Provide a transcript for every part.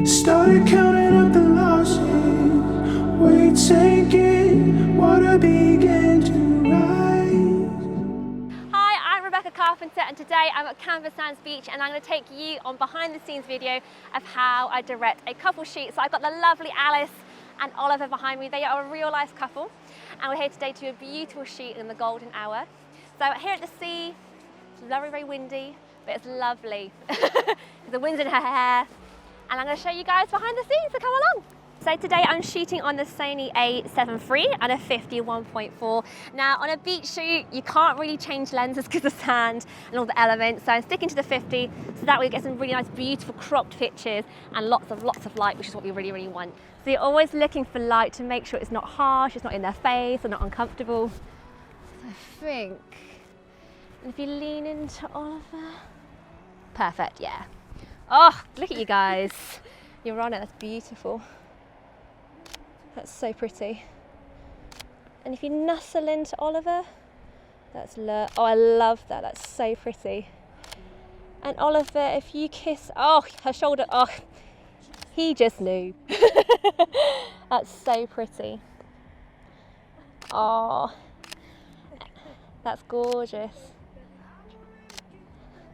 Started counting up the losses. Weight sinking, water began to rise. Hi, I'm Rebecca Carpenter, and today I'm at Camber Beach, and I'm going to take you on behind the scenes video of how I direct a couple shoot. So I've got the lovely Alice and Oliver behind me. They are a real life couple, and we're here today to do a beautiful shoot in the golden hour. So here at the sea, it's very, very windy, but it's lovely. The wind's in her hair, and I'm going to show you guys behind the scenes, so come along. So today I'm shooting on the Sony A7iii and a 51.4. Now on a beach shoot, you can't really change lenses because of the sand and all the elements. So I'm sticking to the 50, so that way you get some really nice, beautiful cropped pictures and lots of light, which is what we really, really want. So you're always looking for light to make sure it's not harsh, it's not in their face, or not uncomfortable. So I think, and if you lean into Oliver, perfect, yeah. Oh, look at you guys. You're on it, that's beautiful. That's so pretty. And if you nuzzle into Oliver, that's oh, I love that. That's so pretty. And Oliver, if you kiss, oh, her shoulder, oh, he just knew. That's so pretty. Oh, that's gorgeous.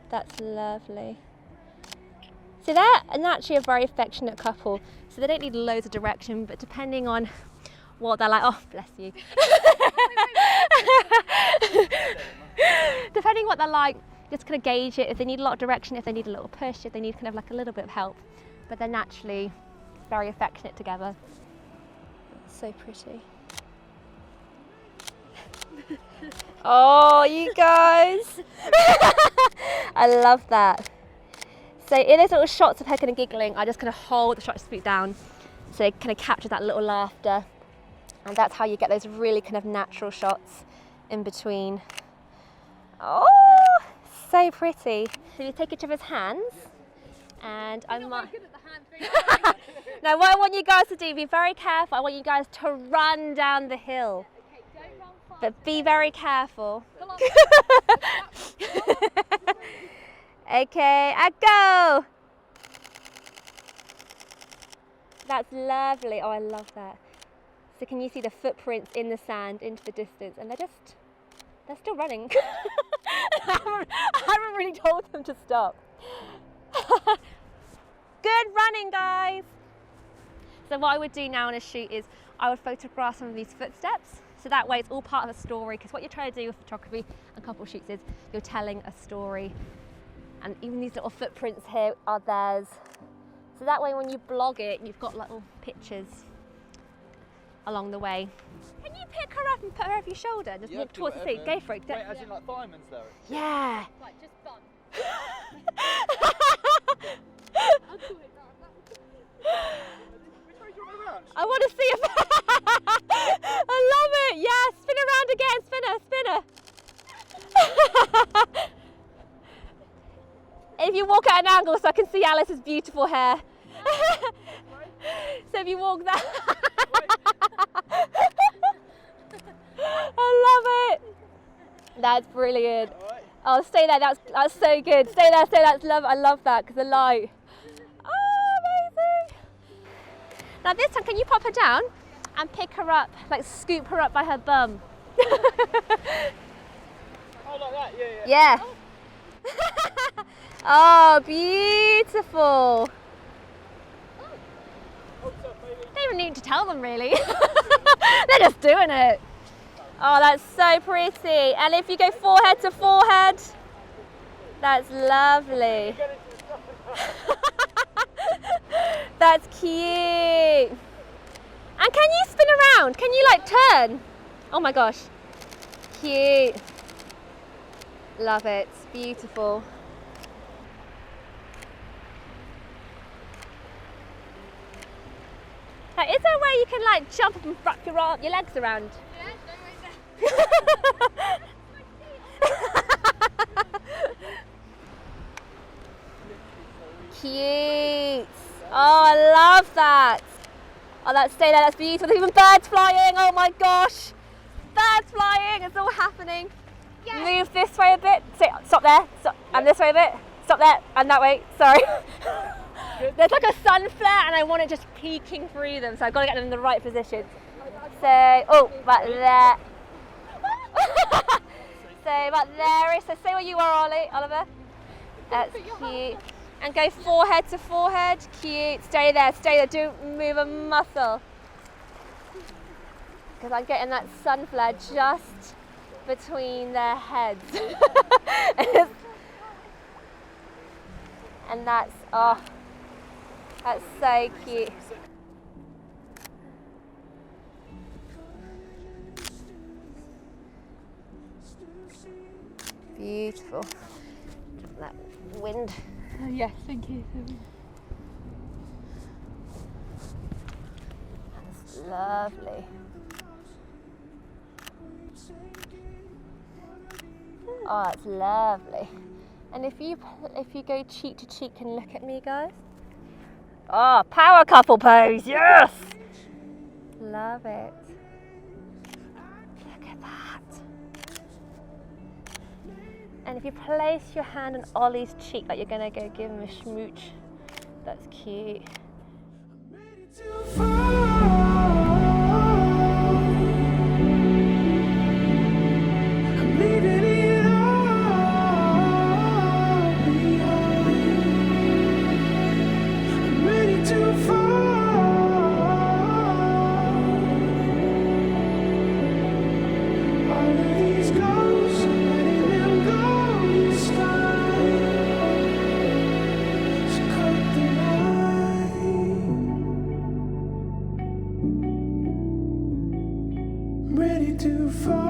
That's lovely. So they're naturally a very affectionate couple, so they don't need loads of direction, but depending on what they're like, oh, bless you. Depending on what they're like, just kind of gauge it, if they need a lot of direction, if they need a little push, if they need kind of like a little bit of help. But they're naturally very affectionate together. So pretty. Oh, you guys. I love that. So in those little shots of her kind of giggling, I just kind of hold the shutter speed down so it kind of captures that little laughter. And that's how you get those really kind of natural shots in between. Oh, so pretty. So you take each other's hands, and I'm not good at the hand thing. Now what I want you guys to do, be very careful. I want you guys to run down the hill. Okay, don't run fast. But be very careful. Come on. Okay, I go. That's lovely. Oh, I love that. So can you see the footprints in the sand into the distance? And they're still running. I haven't really told them to stop. Good running, guys. So what I would do now on a shoot is I would photograph some of these footsteps. So that way it's all part of a story, because what you're trying to do with photography and couple shoots is you're telling a story. And even these little footprints here are theirs. So that way when you blog it, you've got little pictures along the way. Can you pick her up and put her over your shoulder and just walk towards the sea? Go for it. Wait, as in like fireman's though? Yeah. Right, just bump. I want to see if I love it. Yeah, spin around again. Spinner. If you walk at an angle so I can see Alice's beautiful hair. So if you walk that. I love it. That's brilliant. Oh, stay there. That's so good. Stay there. That's love. I love that because the light. Oh, amazing. Now this time, can you pop her down and pick her up, like scoop her up by her bum? Oh, like that. Yeah. Yeah. Oh, beautiful. Don't even need to tell them really. They're just doing it. Oh, that's so pretty. And if you go forehead to forehead, that's lovely. That's cute. And can you spin around? Can you like turn? Oh my gosh. Cute. Love it. Beautiful. Now, is there a way you can like jump up and wrap your legs around? Yeah, don't wait Cute. Oh, I love that. Oh, stay there. That's beautiful. There's even birds flying. Oh my gosh. Birds flying. It's all happening. Yes. Move this way a bit. Stop there. Stop. And this way a bit. Stop there. And that way. Sorry. There's like a sun flare and I want it just peeking through them, so I've got to get them in the right position. So, oh, but there. So, but there is. So, say where you are, Oliver. That's cute. And go forehead to forehead. Cute. Stay there. Don't move a muscle. Because I'm getting that sun flare just between their heads. And that's, oh, that's so cute. Beautiful. That wind. Yes, thank you. That's lovely. Oh, that's lovely. And if you go cheek to cheek and look at me, guys. Oh, power couple pose, yes! Love it. Look at that. And if you place your hand on Ollie's cheek, like you're gonna go give him a smooch, that's cute. I'm leaving it all behind. I'm ready to fall. All of these ghosts, I'm letting them go this time. So cut the line. I'm ready to fall.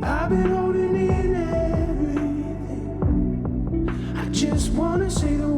I've been holding in everything. I just wanna say the